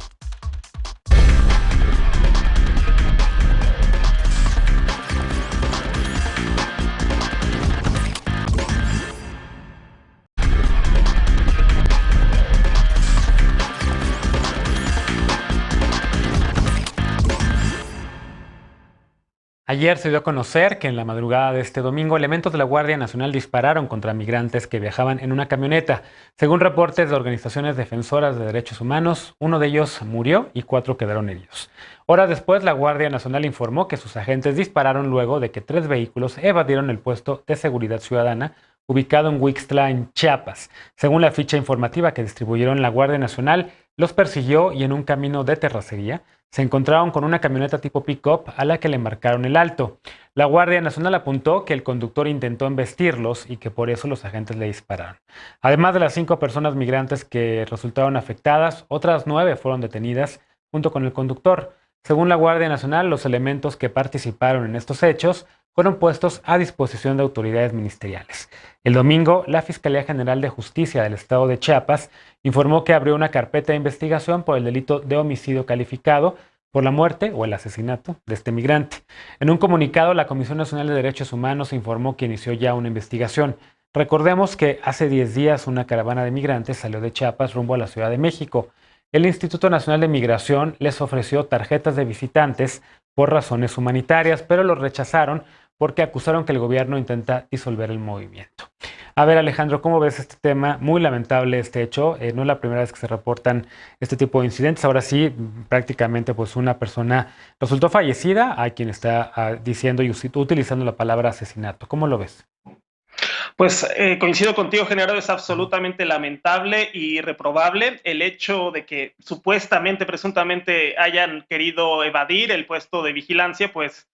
Ayer se dio a conocer que en la madrugada de este domingo elementos de la Guardia Nacional dispararon contra migrantes que viajaban en una camioneta. Según reportes de organizaciones defensoras de derechos humanos, uno de ellos murió y 4 quedaron heridos. Horas después, la Guardia Nacional informó que sus agentes dispararon luego de que 3 vehículos evadieron el puesto de seguridad ciudadana ubicado en Huixtla, en Chiapas. Según la ficha informativa que distribuyeron la Guardia Nacional, los persiguió y en un camino de terracería se encontraron con una camioneta tipo pick-up a la que le marcaron el alto. La Guardia Nacional apuntó que el conductor intentó embestirlos y que por eso los agentes le dispararon. Además de las 5 personas migrantes que resultaron afectadas, otras 9 fueron detenidas junto con el conductor. Según la Guardia Nacional, los elementos que participaron en estos hechos fueron puestos a disposición de autoridades ministeriales. El domingo, la Fiscalía General de Justicia del Estado de Chiapas informó que abrió una carpeta de investigación por el delito de homicidio calificado por la muerte o el asesinato de este migrante. En un comunicado, la Comisión Nacional de Derechos Humanos informó que inició ya una investigación. Recordemos que hace 10 días una caravana de migrantes salió de Chiapas rumbo a la Ciudad de México. El Instituto Nacional de Migración les ofreció tarjetas de visitantes por razones humanitarias, pero los rechazaron porque acusaron que el gobierno intenta disolver el movimiento. A ver, Alejandro, ¿cómo ves este tema? Muy lamentable este hecho. No es la primera vez que se reportan este tipo de incidentes. Ahora sí, prácticamente pues una persona resultó fallecida. Hay quien está diciendo y utilizando la palabra asesinato. ¿Cómo lo ves? Pues coincido contigo, Genaro, es absolutamente lamentable y reprobable el hecho de que supuestamente, presuntamente hayan querido evadir el puesto de vigilancia, pues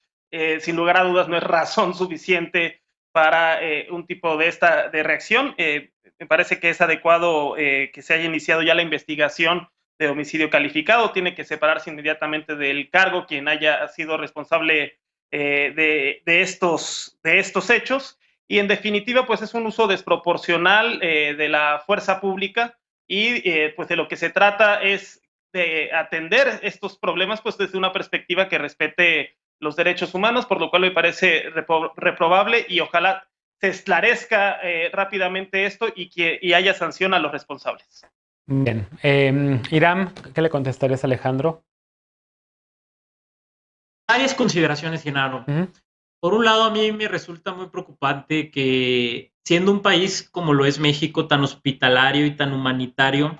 sin lugar a dudas no es razón suficiente para un tipo de reacción. Me parece que es adecuado que se haya iniciado ya la investigación de homicidio calificado. Tiene que separarse inmediatamente del cargo quien haya sido responsable de estos hechos. Y en definitiva, pues es un uso desproporcional de la fuerza pública y pues de lo que se trata es de atender estos problemas pues desde una perspectiva que respete los derechos humanos, por lo cual me parece reprobable y ojalá se esclarezca rápidamente esto y haya sanción a los responsables. Bien. Iram, ¿qué le contestarías a Alejandro? Varias consideraciones, Genaro. Por un lado, a mí me resulta muy preocupante que, siendo un país como lo es México, tan hospitalario y tan humanitario,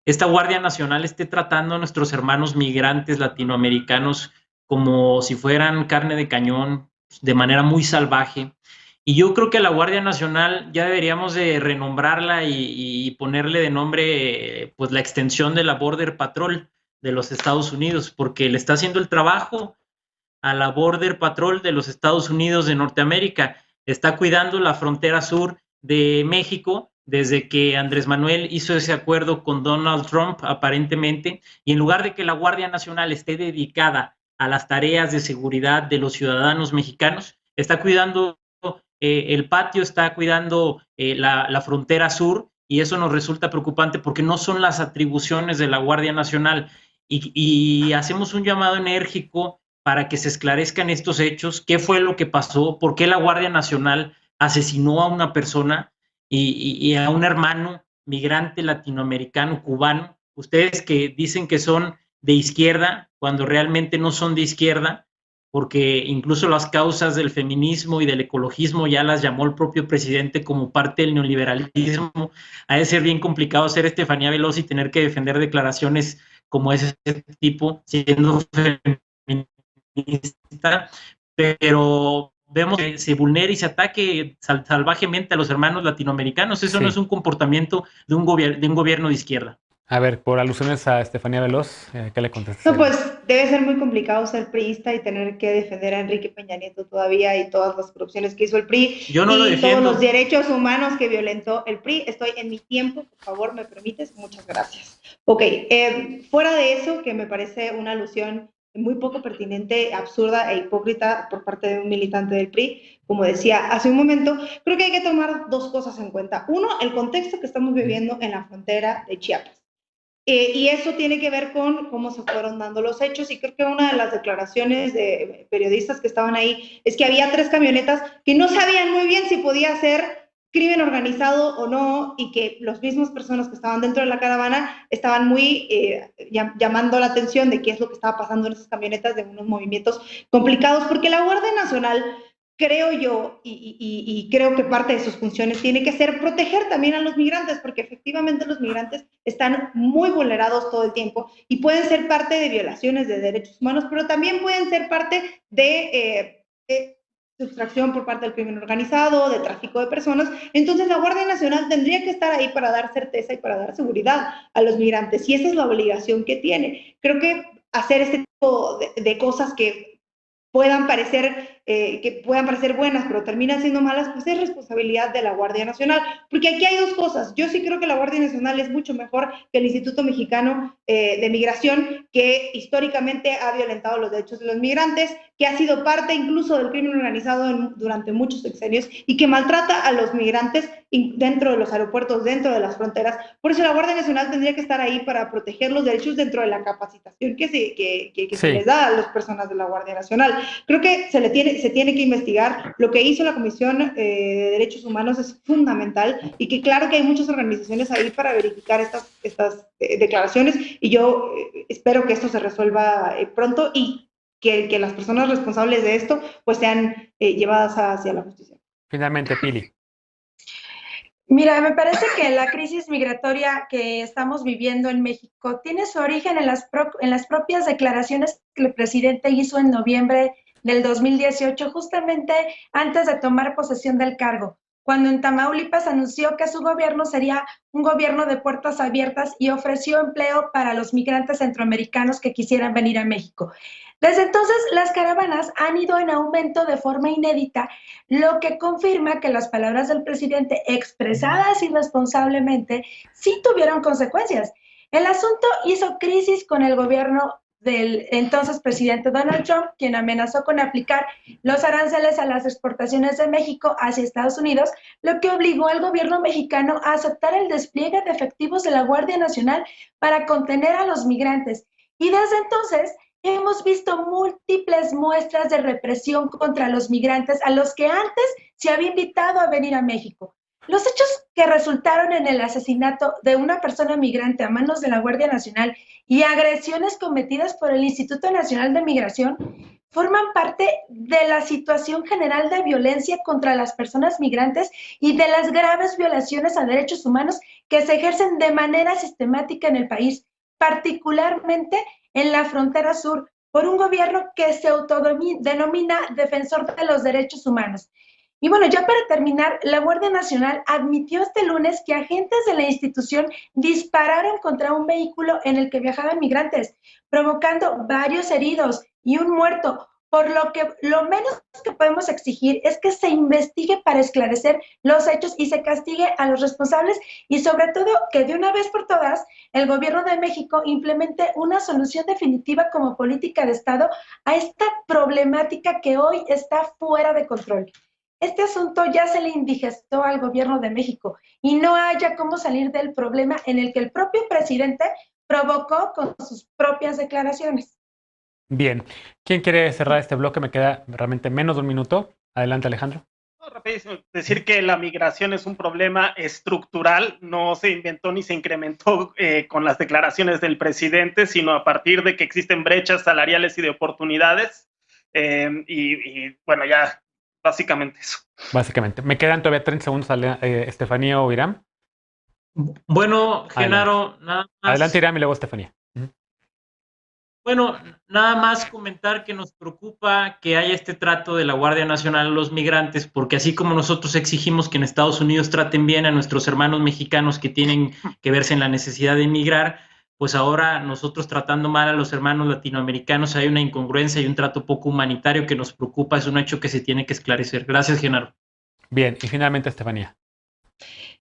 esta Guardia Nacional esté tratando a nuestros hermanos migrantes latinoamericanos como si fueran carne de cañón, de manera muy salvaje. Y yo creo que a la Guardia Nacional ya deberíamos de renombrarla y ponerle de nombre pues la extensión de la Border Patrol de los Estados Unidos, porque le está haciendo el trabajo a la Border Patrol de los Estados Unidos de Norteamérica. Está cuidando la frontera sur de México desde que Andrés Manuel hizo ese acuerdo con Donald Trump, aparentemente, y en lugar de que la Guardia Nacional esté dedicada a las tareas de seguridad de los ciudadanos mexicanos, está cuidando el patio, está cuidando la frontera sur, y eso nos resulta preocupante porque no son las atribuciones de la Guardia Nacional. Y hacemos un llamado enérgico para que se esclarezcan estos hechos, qué fue lo que pasó, por qué la Guardia Nacional asesinó a una persona y a un hermano migrante latinoamericano, cubano. Ustedes que dicen que son de izquierda, cuando realmente no son de izquierda, porque incluso las causas del feminismo y del ecologismo ya las llamó el propio presidente como parte del neoliberalismo. Ha de ser bien complicado ser Estefanía Veloz y tener que defender declaraciones como ese tipo, siendo feminista, pero vemos que se vulnera y se ataque salvajemente a los hermanos latinoamericanos. Eso no es un comportamiento de un gobierno de izquierda. A ver, por alusiones a Estefanía Veloz, ¿qué le contestas? No, pues debe ser muy complicado ser priista y tener que defender a Enrique Peña Nieto todavía y todas las corrupciones que hizo el PRI. Yo no lo defiendo. Todos los derechos humanos que violentó el PRI. Estoy en mi tiempo, por favor, ¿me permites? Muchas gracias. Ok, fuera de eso, que me parece una alusión muy poco pertinente, absurda e hipócrita por parte de un militante del PRI, como decía hace un momento, creo que hay que tomar dos cosas en cuenta. Uno, el contexto que estamos viviendo en la frontera de Chiapas. Y eso tiene que ver con cómo se fueron dando los hechos, y creo que una de las declaraciones de periodistas que estaban ahí es que había 3 camionetas que no sabían muy bien si podía ser crimen organizado o no, y que las mismas personas que estaban dentro de la caravana estaban muy llamando la atención de qué es lo que estaba pasando en esas camionetas, de unos movimientos complicados, porque la Guardia Nacional, creo yo, y creo que parte de sus funciones tiene que ser proteger también a los migrantes, porque efectivamente los migrantes están muy vulnerados todo el tiempo y pueden ser parte de violaciones de derechos humanos, pero también pueden ser parte de sustracción por parte del crimen organizado, de tráfico de personas. Entonces la Guardia Nacional tendría que estar ahí para dar certeza y para dar seguridad a los migrantes, y esa es la obligación que tiene. Creo que hacer este tipo de cosas que puedan parecer buenas, pero terminan siendo malas, pues es responsabilidad de la Guardia Nacional. Porque aquí hay dos cosas. Yo sí creo que la Guardia Nacional es mucho mejor que el Instituto Mexicano de Migración, que históricamente ha violentado los derechos de los migrantes, que ha sido parte incluso del crimen organizado durante muchos sexenios y que maltrata a los migrantes dentro de los aeropuertos, dentro de las fronteras. Por eso la Guardia Nacional tendría que estar ahí para proteger los derechos dentro de la capacitación que se les da a las personas de la Guardia Nacional. Creo que se tiene que investigar. Lo que hizo la Comisión de Derechos Humanos es fundamental y que claro que hay muchas organizaciones ahí para verificar estas declaraciones y yo espero que esto se resuelva pronto y que las personas responsables de esto pues sean llevadas hacia la justicia. Finalmente, Pili. Mira, me parece que la crisis migratoria que estamos viviendo en México tiene su origen en las propias declaraciones que el presidente hizo en noviembre del 2018, justamente antes de tomar posesión del cargo, cuando en Tamaulipas anunció que su gobierno sería un gobierno de puertas abiertas y ofreció empleo para los migrantes centroamericanos que quisieran venir a México. Desde entonces, las caravanas han ido en aumento de forma inédita, lo que confirma que las palabras del presidente expresadas irresponsablemente sí tuvieron consecuencias. El asunto hizo crisis con el gobierno del entonces presidente Donald Trump, quien amenazó con aplicar los aranceles a las exportaciones de México hacia Estados Unidos, lo que obligó al gobierno mexicano a aceptar el despliegue de efectivos de la Guardia Nacional para contener a los migrantes. Y desde entonces hemos visto múltiples muestras de represión contra los migrantes a los que antes se había invitado a venir a México. Los hechos que resultaron en el asesinato de una persona migrante a manos de la Guardia Nacional y agresiones cometidas por el Instituto Nacional de Migración forman parte de la situación general de violencia contra las personas migrantes y de las graves violaciones a derechos humanos que se ejercen de manera sistemática en el país, particularmente en la frontera sur, por un gobierno que se autodenomina defensor de los derechos humanos. Y bueno, ya para terminar, la Guardia Nacional admitió este lunes que agentes de la institución dispararon contra un vehículo en el que viajaban migrantes, provocando varios heridos y un muerto, por lo que lo menos que podemos exigir es que se investigue para esclarecer los hechos y se castigue a los responsables y sobre todo que de una vez por todas el gobierno de México implemente una solución definitiva como política de Estado a esta problemática que hoy está fuera de control. Este asunto ya se le indigestó al gobierno de México y no haya cómo salir del problema en el que el propio presidente provocó con sus propias declaraciones. Bien. ¿Quién quiere cerrar este bloque? Me queda realmente menos de un minuto. Adelante, Alejandro. Rapidísimo. Decir que la migración es un problema estructural, no se inventó ni se incrementó con las declaraciones del presidente, sino a partir de que existen brechas salariales y de oportunidades. Bueno, ya básicamente eso. Básicamente. Me quedan todavía 30 segundos, Estefanía o Iram. Bueno, Genaro, nada más. Adelante, Iram, y luego Estefanía. Bueno, nada más comentar que nos preocupa que haya este trato de la Guardia Nacional a los migrantes, porque así como nosotros exigimos que en Estados Unidos traten bien a nuestros hermanos mexicanos que tienen que verse en la necesidad de emigrar, pues ahora nosotros tratando mal a los hermanos latinoamericanos hay una incongruencia y un trato poco humanitario que nos preocupa, es un hecho que se tiene que esclarecer. Gracias, Genaro. Bien, y finalmente Estefanía.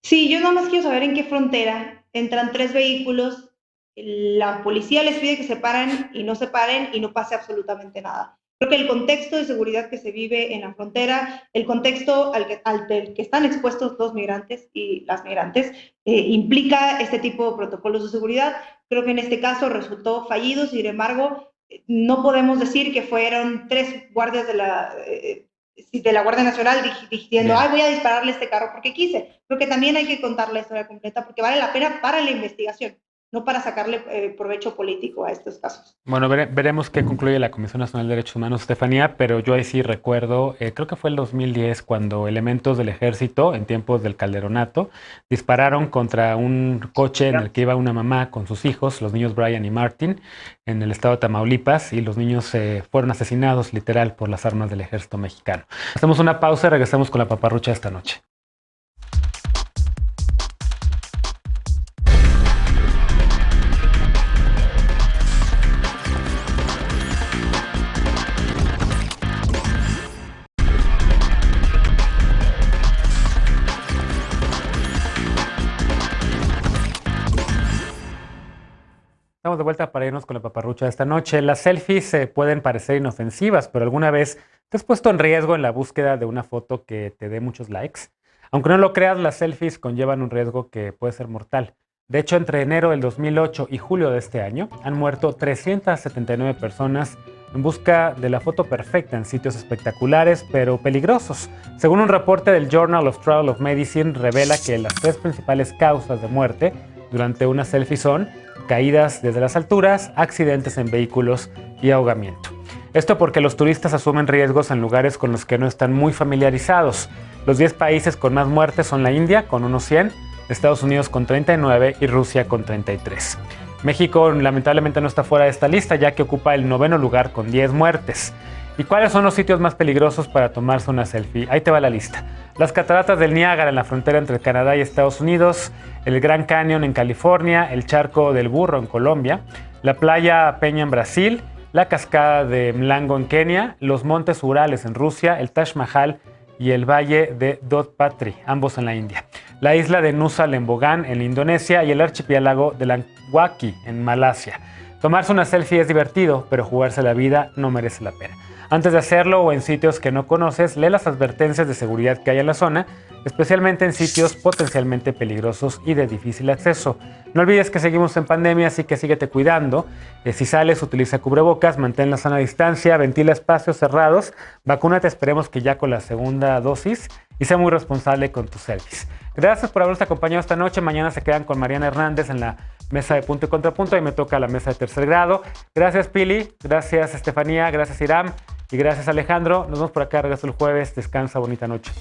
Sí, yo nada más quiero saber en qué frontera entran 3 vehículos, la policía les pide que se paren y no pase absolutamente nada. Creo que el contexto de seguridad que se vive en la frontera, el contexto al que están expuestos los migrantes y las migrantes, implica este tipo de protocolos de seguridad. Creo que en este caso resultó fallido, sin embargo, no podemos decir que fueron 3 guardias de la Guardia Nacional diciendo, voy a dispararle a este carro porque quise. Creo que también hay que contar la historia completa porque vale la pena para la investigación, no para sacarle provecho político a estos casos. Bueno, veremos qué concluye la Comisión Nacional de Derechos Humanos, Estefanía, pero yo ahí sí recuerdo, creo que fue el 2010, cuando elementos del ejército, en tiempos del Calderonato, dispararon contra un coche en el que iba una mamá con sus hijos, los niños Brian y Martin, en el estado de Tamaulipas, y los niños fueron asesinados literal por las armas del ejército mexicano. Hacemos una pausa y regresamos con la paparrucha esta noche. Estamos estamos de vuelta para irnos con la paparrucha de esta noche. Las selfies pueden parecer inofensivas, pero ¿alguna vez te has puesto en riesgo en la búsqueda de una foto que te dé muchos likes? Aunque no lo creas, las selfies conllevan un riesgo que puede ser mortal. De hecho, entre enero del 2008 y julio de este año, han muerto 379 personas en busca de la foto perfecta en sitios espectaculares, pero peligrosos. Según un reporte del Journal of Travel of Medicine, revela que las 3 principales causas de muerte durante una selfie son caídas desde las alturas, accidentes en vehículos y ahogamiento. Esto porque los turistas asumen riesgos en lugares con los que no están muy familiarizados. Los 10 países con más muertes son la India, con unos 100, Estados Unidos con 39 y Rusia con 33. México lamentablemente no está fuera de esta lista, ya que ocupa el 9º lugar con 10 muertes. ¿Y cuáles son los sitios más peligrosos para tomarse una selfie? Ahí te va la lista. Las cataratas del Niágara en la frontera entre Canadá y Estados Unidos, el Gran Cañón en California, el Charco del Burro en Colombia, la playa Peña en Brasil, la cascada de Mlango en Kenia, los montes Urales en Rusia, el Taj Mahal y el valle de Dodpatri, ambos en la India, la isla de Nusa Lembongan en Indonesia y el archipiélago de Langkawi en Malasia. Tomarse una selfie es divertido, pero jugarse la vida no merece la pena. Antes de hacerlo o en sitios que no conoces, lee las advertencias de seguridad que hay en la zona, especialmente en sitios potencialmente peligrosos y de difícil acceso. No olvides que seguimos en pandemia, así que síguete cuidando. Si sales, utiliza cubrebocas, mantén la sana distancia, ventila espacios cerrados, vacúnate, esperemos que ya con la segunda dosis, y sé muy responsable con tus selfies. Gracias por habernos acompañado esta noche. Mañana se quedan con Mariana Hernández en la mesa de punto y contrapunto. Ahí me toca la mesa de tercer grado. Gracias, Pili. Gracias, Estefanía. Gracias, Iram. Y gracias, Alejandro. Nos vemos por acá. Regreso el jueves. Descansa. Bonita noche.